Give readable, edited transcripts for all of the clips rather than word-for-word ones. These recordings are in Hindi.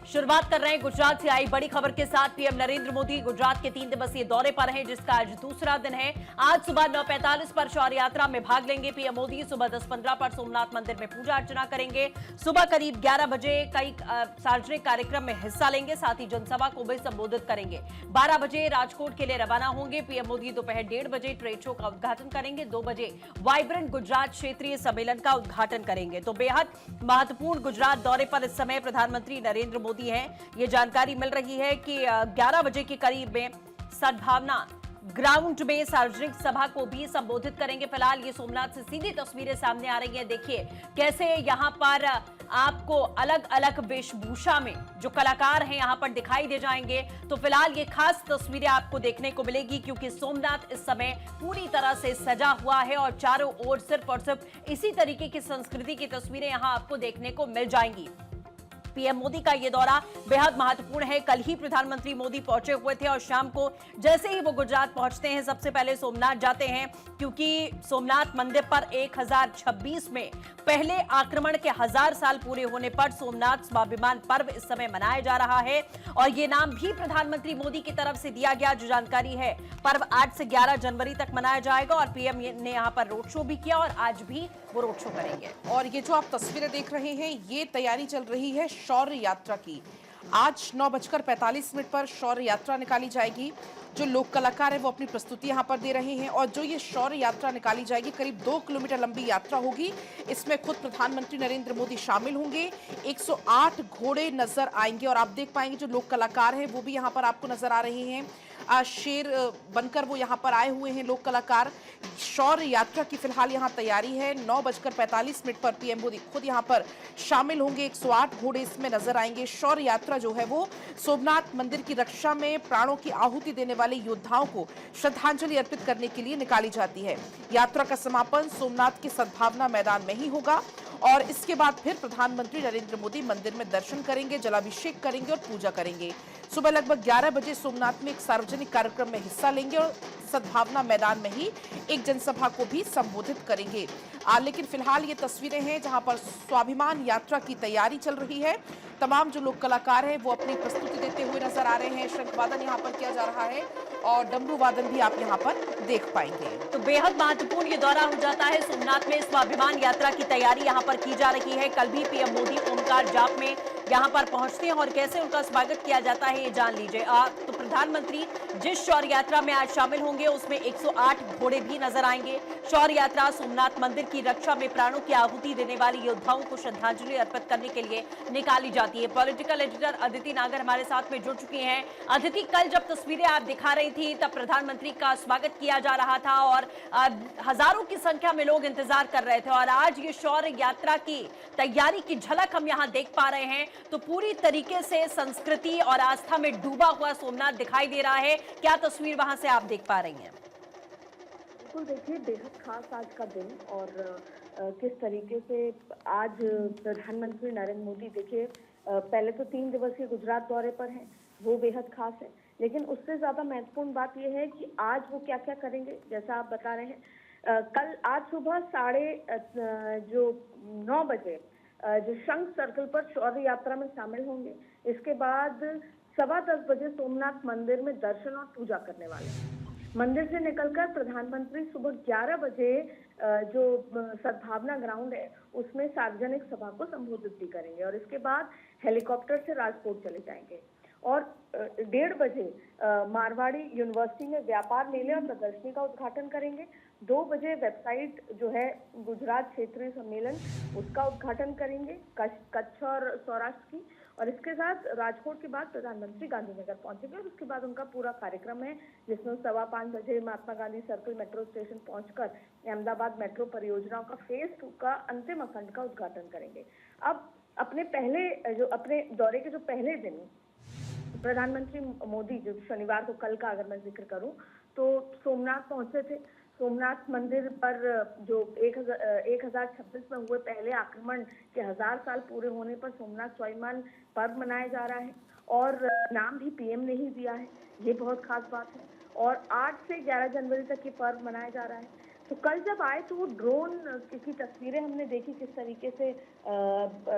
शुरुआत कर रहे हैं गुजरात से आई बड़ी खबर के साथ। पीएम नरेंद्र मोदी गुजरात के 3 दिवसीय दौरे पर हैं, जिसका आज दूसरा दिन है। आज सुबह 9:45 पर शौर्य यात्रा में भाग लेंगे पीएम मोदी। सुबह 10:15 पर सोमनाथ मंदिर में पूजा अर्चना करेंगे। सुबह करीब 11 बजे कई सार्वजनिक कार्यक्रम में हिस्सा लेंगे, साथ ही जनसभा को भी संबोधित करेंगे। 12 बजे राजकोट के लिए रवाना होंगे पीएम मोदी। दोपहर 1:30 बजे ट्रेड शो का उद्घाटन करेंगे। 2 बजे वाइब्रेंट गुजरात क्षेत्रीय सम्मेलन का उद्घाटन करेंगे। तो बेहद महत्वपूर्ण गुजरात दौरे पर इस समय प्रधानमंत्री नरेंद्र मोदी हैं। ये जानकारी मिल रही है कि 11 बजे के करीब में सद्भावना ग्राउंड में सार्वजनिक सभा को भी संबोधित करेंगे। फिलहाल ये सोमनाथ से सीधी तस्वीरें सामने आ रही हैं। देखिए कैसे यहां पर आपको अलग अलग वेशभूषा में जो कलाकार हैं यहां पर दिखाई दे जाएंगे। तो फिलहाल ये खास तस्वीरें आपको देखने को मिलेगी, क्योंकि सोमनाथ इस समय पूरी तरह से सजा हुआ है और चारों ओर सिर्फ और सिर्फ इसी तरीके की संस्कृति की तस्वीरें यहां आपको देखने को मिल जाएंगी। पीएम मोदी का यह दौरा बेहद महत्वपूर्ण है। कल ही प्रधानमंत्री मोदी पहुंचे हुए थे और शाम को जैसे ही वो गुजरात पहुंचते हैं सबसे पहले सोमनाथ जाते हैं, क्योंकि सोमनाथ मंदिर पर 1026 में पहले आक्रमण के 1000 साल पूरे होने पर सोमनाथ स्वाभिमान पर्व इस समय मनाया जा रहा है। और ये नाम भी प्रधानमंत्री मोदी की तरफ से दिया गया। जो जानकारी है, पर्व 8 से 11 जनवरी तक मनाया जाएगा और पीएम ने यहाँ पर रोड शो भी किया और आज भी वो रोड शो करेंगे। और ये जो आप तस्वीरें देख रहे हैं, ये तैयारी चल रही है शौर्य यात्रा की। आज 9:45 पर शौर्य यात्रा निकाली जाएगी। जो लोक कलाकार है वो अपनी प्रस्तुति यहाँ पर दे रहे हैं और जो ये शौर्य यात्रा निकाली जाएगी, करीब 2 किलोमीटर लंबी यात्रा होगी। इसमें खुद प्रधानमंत्री नरेंद्र मोदी शामिल होंगे। 108 घोड़े नजर आएंगे और आप देख पाएंगे जो लोक कलाकार हैं वो भी यहाँ पर आपको नजर आ रहे हैं। शेर बनकर वो यहाँ पर आए हुए हैं लोक कलाकार। शौर्य यात्रा की फिलहाल यहाँ तैयारी है। 9:45 पर पीएम मोदी खुद यहाँ पर शामिल होंगे। 108 घोड़े इसमें नजर आएंगे। शौर्य यात्रा जो है वो सोमनाथ मंदिर की रक्षा में प्राणों की आहुति देने वाले योद्धाओं को श्रद्धांजलि अर्पित करने के लिए निकाली जाती है। यात्रा का समापन सोमनाथ के सद्भावना मैदान में ही होगा और इसके बाद फिर प्रधानमंत्री नरेंद्र मोदी मंदिर में दर्शन करेंगे, जलाभिषेक करेंगे और पूजा करेंगे। सुबह लगभग 11 बजे सोमनाथ में एक सार्वजनिक कार्यक्रम में हिस्सा लेंगे और सद्भावना मैदान में ही एक जनसभा को भी संबोधित करेंगे। लेकिन फिलहाल ये तस्वीरें हैं जहां पर स्वाभिमान यात्रा की तैयारी चल रही है। तमाम जो लोक कलाकार हैं वो अपनी प्रस्तुति देते हुए नजर आ रहे हैं। शंख वादन यहाँ पर किया जा रहा है और डमरू वादन भी आप यहाँ पर देख पाएंगे। तो बेहद महत्वपूर्ण ये दौरा हो जाता है। सोमनाथ में स्वाभिमान यात्रा की तैयारी यहाँ पर की जा रही है। कल भी पीएम मोदी ओमकार जाप में यहाँ पर पहुंचते हैं और कैसे उनका स्वागत किया जाता है ये जान लीजिए। तो प्रधानमंत्री जिस शौर्य यात्रा में आज शामिल होंगे उसमें 108 घोड़े भी नजर आएंगे। शौर्य यात्रा सोमनाथ मंदिर की रक्षा में प्राणों की आहुति देने वाले योद्धाओं को श्रद्धांजलि अर्पित करने के लिए निकाली जाती है। पॉलिटिकल एडिटर अदिति नागर हमारे साथ में जुड़ चुकी हैं। अदिति, कल जब तस्वीरें आप दिखा रही थी तब प्रधानमंत्री का स्वागत किया जा रहा था और हजारों की संख्या में लोग इंतजार कर रहे थे, और आज ये शौर्य यात्रा की तैयारी की झलक हम यहाँ देख पा रहे हैं। तो पूरी तरीके से संस्कृति और आस्था में डूबा हुआ सोमनाथ दिखाई दे रहा है। क्या तस्वीर वहां से आप देख पा रही हैं? बिल्कुल, देखिए बेहद खास आज का दिन और किस तरीके से आज प्रधानमंत्री नरेंद्र मोदी देखिए पहले तो 3 दिवसीय गुजरात दौरे पर हैं, वो बेहद खास है। लेकिन उससे ज्यादा महत्वपूर्ण बात यह है कि आज वो क्या क्या करेंगे। जैसा आप बता रहे हैं, कल आज सुबह 9:30 बजे जो शंख सर्कल पर शौर्य यात्रा में शामिल होंगे। इसके बाद 10:15 बजे सोमनाथ मंदिर में दर्शन और पूजा करने वाले हैं। मंदिर से निकलकर प्रधानमंत्री सुबह 11 बजे जो सद्भावना ग्राउंड है उसमें सार्वजनिक सभा को संबोधित भी करेंगे और इसके बाद हेलीकॉप्टर से राजकोट चले जाएंगे और 1:30 बजे मारवाड़ी यूनिवर्सिटी में व्यापार मेले और प्रदर्शनी का उद्घाटन करेंगे। 2 बजे वेबसाइट जो है गुजरात क्षेत्रीय सम्मेलन उसका उद्घाटन करेंगे कच्छ और सौराष्ट्र की, और इसके साथ राजकोट के बाद प्रधानमंत्री गांधीनगर पहुंचेंगे और उसके बाद उनका पूरा कार्यक्रम है जिसमें 5:15 बजे Mahatma Gandhi circle metro station पहुंचकर अहमदाबाद मेट्रो परियोजनाओं का फेज 2 का अंतिम अखंड का उद्घाटन करेंगे। अब अपने दौरे के जो पहले दिन प्रधानमंत्री मोदी जो शनिवार को, कल का अगर मैं जिक्र करूं तो सोमनाथ पहुंचे थे। सोमनाथ मंदिर पर जो 1026 में हुए पहले आक्रमण के 1000 साल पूरे होने पर सोमनाथ स्वाभिमान पर्व मनाया जा रहा है और नाम भी पीएम ने ही दिया है, ये बहुत खास बात है। और 8 से 11 जनवरी तक ये पर्व मनाया जा रहा है। तो कल जब आए तो वो ड्रोन की तस्वीरें हमने देखी, किस तरीके से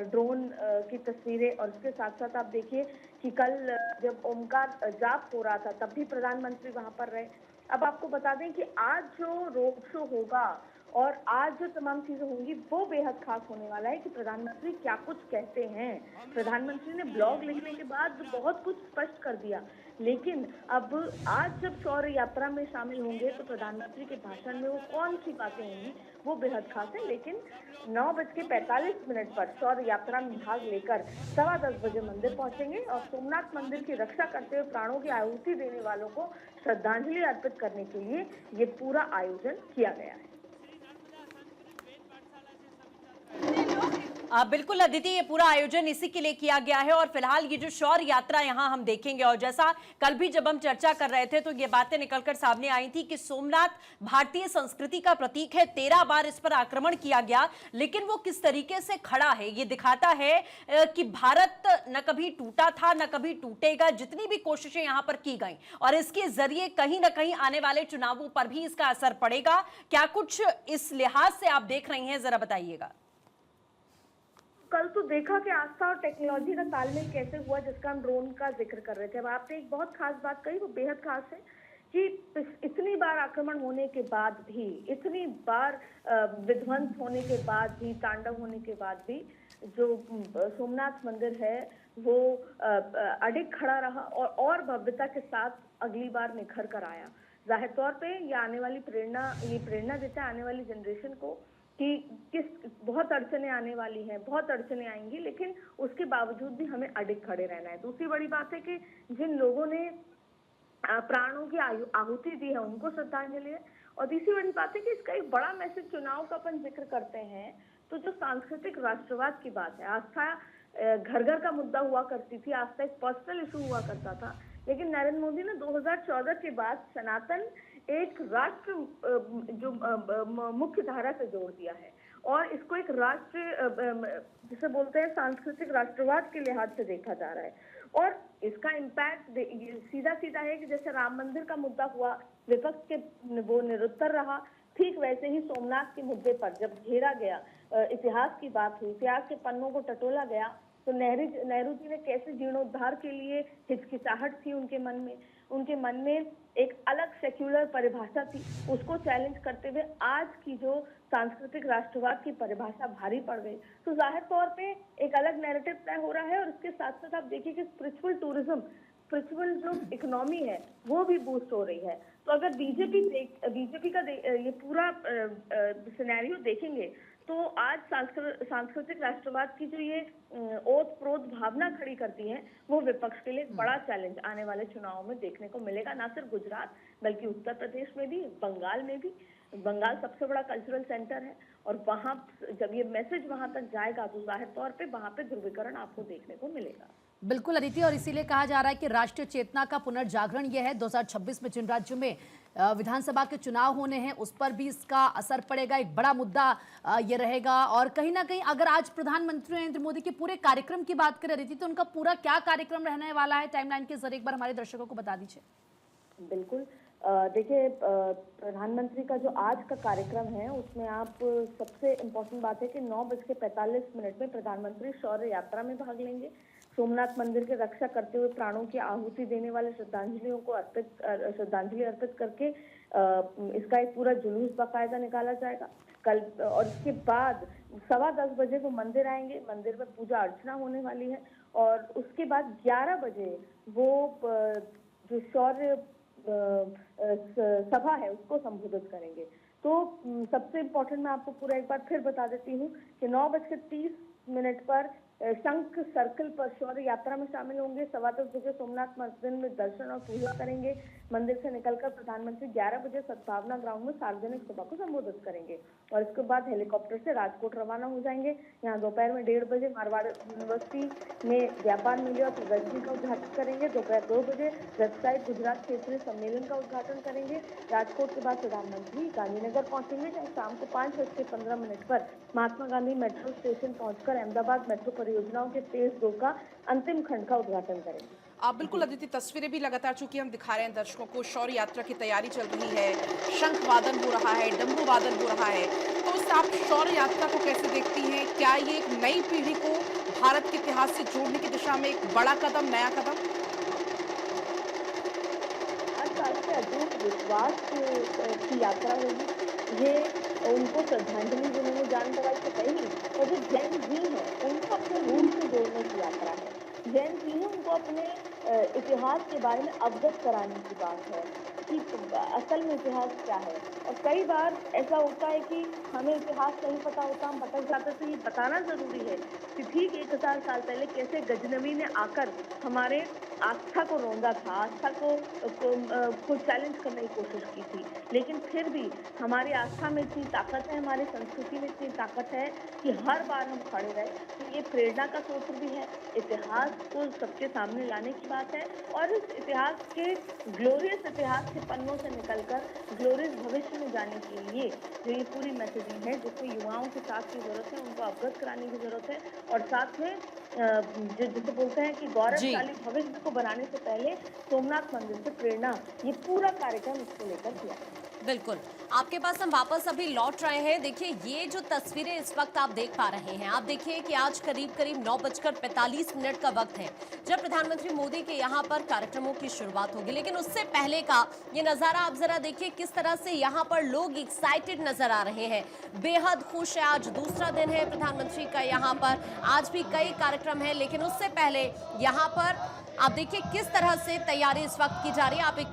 ड्रोन की तस्वीरें, और उसके साथ साथ आप देखिए कि कल जब ओमकार जाप हो रहा था तब भी प्रधानमंत्री वहां पर रहे। अब आपको बता दें कि आज जो रोड शो होगा और आज जो तमाम चीजें होंगी वो बेहद खास होने वाला है कि प्रधानमंत्री क्या कुछ कहते हैं। प्रधानमंत्री ने ब्लॉग लिखने के बाद बहुत कुछ स्पष्ट कर दिया, लेकिन अब आज जब शौर्य यात्रा में शामिल होंगे तो प्रधानमंत्री के भाषण में वो कौन सी बातें होंगी वो बेहद खास है। लेकिन 9:45 पर शौर्य यात्रा में भाग लेकर 10:15 बजे मंदिर पहुंचेंगे और सोमनाथ मंदिर की रक्षा करते हुए प्राणों की आहुति देने वालों को श्रद्धांजलि अर्पित करने के लिए ये पूरा आयोजन किया गया है। बिल्कुल अदिति, ये पूरा आयोजन इसी के लिए किया गया है और फिलहाल ये जो शौर्य यात्रा यहां हम देखेंगे, और जैसा कल भी जब हम चर्चा कर रहे थे तो ये बातें निकलकर सामने आई थी कि सोमनाथ भारतीय संस्कृति का प्रतीक है। 13 बार इस पर आक्रमण किया गया, लेकिन वो किस तरीके से खड़ा है ये दिखाता है कि भारत न कभी टूटा था न कभी टूटेगा। जितनी भी कोशिशें यहां पर की गई और इसके जरिए कहीं ना कहीं आने वाले चुनावों पर भी इसका असर पड़ेगा। क्या कुछ इस लिहाज से आप देख रही हैं, जरा बताइएगा। कल तो देखा कि आस्था और टेक्नोलॉजी का तालमेल कैसे हुआ, जिसका हम ड्रोन का जिक्र कर रहे थे। अब आपने एक बहुत खास बात कही, वो बेहद खास है कि इतनी बार आक्रमण होने के बाद भी, इतनी बार विध्वंस होने के बाद भी, तांडव होने के बाद भी जो सोमनाथ मंदिर है वो अडिग खड़ा रहा और भव्यता के साथ अगली बार निखर कर आया। जाहिर तौर पे ये आने वाली प्रेरणा देता है आने वाली जनरेशन को कि किस बहुत अड़चने आने वाली हैं, बहुत अड़चने आएंगी, लेकिन उसके बावजूद भी हमें अडिग खड़े रहना है। दूसरी बड़ी बात है कि जिन लोगों ने प्राणों की आहुति दी है उनको श्रद्धांजलि है। और तीसरी बड़ी बात है कि इसका एक बड़ा मैसेज, चुनाव का अपन जिक्र करते हैं तो जो सांस्कृतिक राष्ट्रवाद की बात है, आस्था घर घर का मुद्दा हुआ करती थी, आस्था एक पर्सनल इशू हुआ करता था, लेकिन नरेंद्र मोदी ने 2014 के बाद सनातन एक राष्ट्र जो मुख्य धारा से जोड़ दिया है और इसको एक राष्ट्र जिसे बोलते हैं सांस्कृतिक राष्ट्रवाद के लिहाज से देखा जा रहा है। और इसका इम्पैक्ट सीधा सीधा है कि जैसे राम मंदिर का मुद्दा हुआ, विपक्ष के वो निरुत्तर रहा, ठीक वैसे ही सोमनाथ के मुद्दे पर जब घेरा गया, इतिहास की बात हुई, इतिहास के पन्नों को टटोला गया, तो नेहरू जी ने कैसे जीर्णोद्धार के लिए हिचकिचाहट थी उनके मन में एक अलग सेक्युलर परिभाषा थी, उसको चैलेंज करते हुए आज की जो सांस्कृतिक राष्ट्रवाद की परिभाषा भारी पड़ गई। तो जाहिर तौर पे एक अलग नैरेटिव तय हो रहा है और इसके साथ साथ आप देखिए कि स्पिरिचुअल टूरिज्म, स्पिरिचुअल जो इकोनॉमी है वो भी बूस्ट हो रही है। तो अगर बीजेपी का ये पूरा सिनेरियो देखेंगे तो आज सांस्कृतिक राष्ट्रवाद की जो ये ओत प्रोत भावना खड़ी करती है वो विपक्ष के लिए एक बड़ा चैलेंज आने वाले चुनावों में देखने को मिलेगा। ना सिर्फ गुजरात बल्कि उत्तर प्रदेश में भी, बंगाल में भी। बंगाल सबसे बड़ा कल्चरल सेंटर है और वहां जब ये मैसेज वहां तक जाएगा तो जाहिर तौर पे वहां पे ध्रुवीकरण आपको देखने को मिलेगा। बिल्कुल अदिति, और इसीलिए कहा जा रहा है कि राष्ट्रीय चेतना का पुनर्जागरण यह है। 2026 में जिन राज्यों में विधानसभा के चुनाव होने हैं उस पर भी इसका असर पड़ेगा, एक बड़ा मुद्दा ये रहेगा। और कहीं ना कहीं अगर आज प्रधानमंत्री नरेंद्र मोदी के पूरे कार्यक्रम की बात करें अदिति, तो उनका पूरा क्या कार्यक्रम रहने वाला है, टाइमलाइन के जरिए एक बार हमारे दर्शकों को बता दीजिए। बिल्कुल, देखिए प्रधानमंत्री का जो आज का कार्यक्रम है उसमें आप सबसे इम्पोर्टेंट बात है कि 9:45 में प्रधानमंत्री शौर्य यात्रा में भाग लेंगे। सोमनाथ मंदिर की रक्षा करते हुए प्राणों की आहुति देने वाले श्रद्धांजलि अर्पित करके इसका एक पूरा जुलूस बाकायदा निकाला जाएगा कल। और इसके बाद 10:15 बजे वो मंदिर आएंगे, मंदिर में पूजा अर्चना होने वाली है और उसके बाद 11 बजे वो जो शौर्य सभा है उसको संबोधित करेंगे। तो सबसे इम्पोर्टेंट मैं आपको पूरा एक बार फिर बता देती हूँ कि 9:30 पर शंख सर्कल पर शौर्य यात्रा में शामिल होंगे। 10:15 बजे सोमनाथ मंदिर में दर्शन और पूजा करेंगे। मंदिर से निकलकर प्रधानमंत्री 11 बजे सद्भावना ग्राउंड में सार्वजनिक सभा को संबोधित करेंगे और इसके बाद हेलीकॉप्टर से राजकोट रवाना हो जाएंगे। यहाँ दोपहर में 1:30 बजे मारवाड़ यूनिवर्सिटी में व्यापार मेले और प्रदर्शनी का उद्घाटन करेंगे। दोपहर 2 बजे वेबसाइट गुजरात क्षेत्रीय सम्मेलन का उद्घाटन करेंगे। राजकोट के बाद प्रधानमंत्री गांधीनगर पहुंचेंगे, जहाँ शाम को 5:15 पर महात्मा गांधी मेट्रो स्टेशन पहुंचकर अहमदाबाद मेट्रो परियोजनाओं के फेज 2 का अंतिम खंड का उद्घाटन करेंगे। बिल्कुल अदिति, तस्वीरें भी लगातार चूंकि हम दिखा रहे हैं दर्शकों को, शौर्य यात्रा की तैयारी चल रही है, शंख वादन हो रहा है, डमरू वादन हो रहा है। तो उससे आप शौर्य यात्रा को कैसे देखती हैं? क्या ये एक नई पीढ़ी को भारत के इतिहास से जोड़ने की दिशा में एक बड़ा कदम, नया कदम? से अटूट विश्वास की यात्रा होगी। ये उनको श्रद्धांजलि जिन्होंने जान गंवाई से कही, और जो जैन जी हैं उनको अपने रूल से जोड़ने की यात्रा है। जैन जी हैं, उनको अपने इतिहास के बारे में अवगत कराने की बात है कि असल में इतिहास क्या है। और कई बार ऐसा होता है कि हमें इतिहास नहीं पता होता, हम भटक जाते, तो ये बताना जरूरी है कि ठीक 1000 साल पहले कैसे गजनवी ने आकर हमारे आस्था को रोंदा था, आस्था को चैलेंज करने की कोशिश की थी। लेकिन फिर भी हमारी आस्था में इतनी ताकत है, हमारी संस्कृति में इतनी ताकत है कि हर बार हम खड़े रहे। तो ये प्रेरणा का स्रोत भी है, इतिहास को सबके सामने लाने की बात है। और इस इतिहास के ग्लोरियस इतिहास के पन्नों से निकलकर ग्लोरियस भविष्य में जाने के लिए जो ये पूरी मैसेजिंग है, जिसमें युवाओं के साथ की जरूरत है, उनको अवगत कराने की जरूरत है। और साथ में जिसे बोलते हैं कि गौरवशाली भविष्य को बनाने से पहले सोमनाथ मंदिर से प्रेरणा, ये पूरा कार्यक्रम इसको लेकर किया। बिल्कुल, आपके पास हम वापस अभी लौट रहे हैं। देखिए, ये जो तस्वीरें इस वक्त आप देख पा रहे हैं, आप देखिए कि आज करीब 9:45 का वक्त है जब प्रधानमंत्री मोदी के यहाँ पर कार्यक्रमों की शुरुआत होगी। लेकिन उससे पहले का ये नज़ारा आप जरा देखिए, किस तरह से यहाँ पर लोग एक्साइटेड नजर आ रहे हैं, बेहद खुश है। आज दूसरा दिन है प्रधानमंत्री का यहाँ पर, आज भी कई कार्यक्रम है। लेकिन उससे पहले यहाँ पर आप देखिए किस तरह से तैयारी इस वक्त की जा रही है। आप एक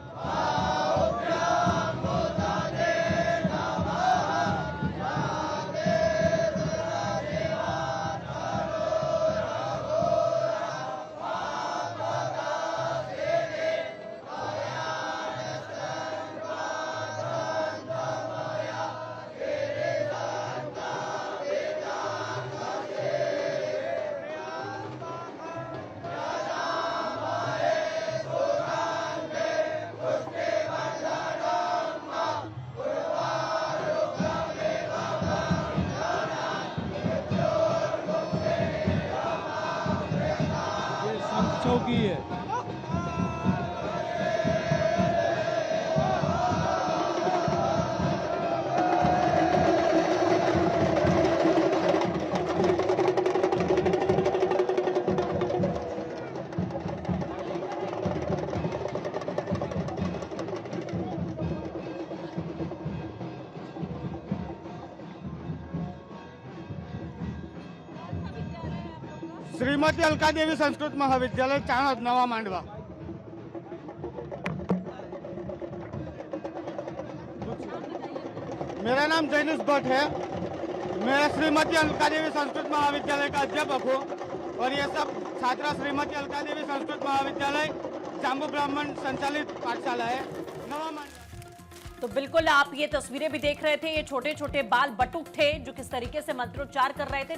चौकी है। श्रीमती अलका देवी संस्कृत महाविद्यालय चाणद, नवा मांडवा। मेरा नाम जैनिस भट्ट है। मैं श्रीमती अलका देवी संस्कृत महाविद्यालय का अध्यापक हूँ और ये सब छात्रा श्रीमती अलका देवी संस्कृत महाविद्यालय जाम्बू ब्राह्मण संचालित पाठशाला है, नवा मांडवा। तो बिल्कुल आप ये तस्वीरें भी देख रहे थे, ये छोटे छोटे बाल बटुक थे जो किस तरीके से मंत्रोच्चार कर रहे थे।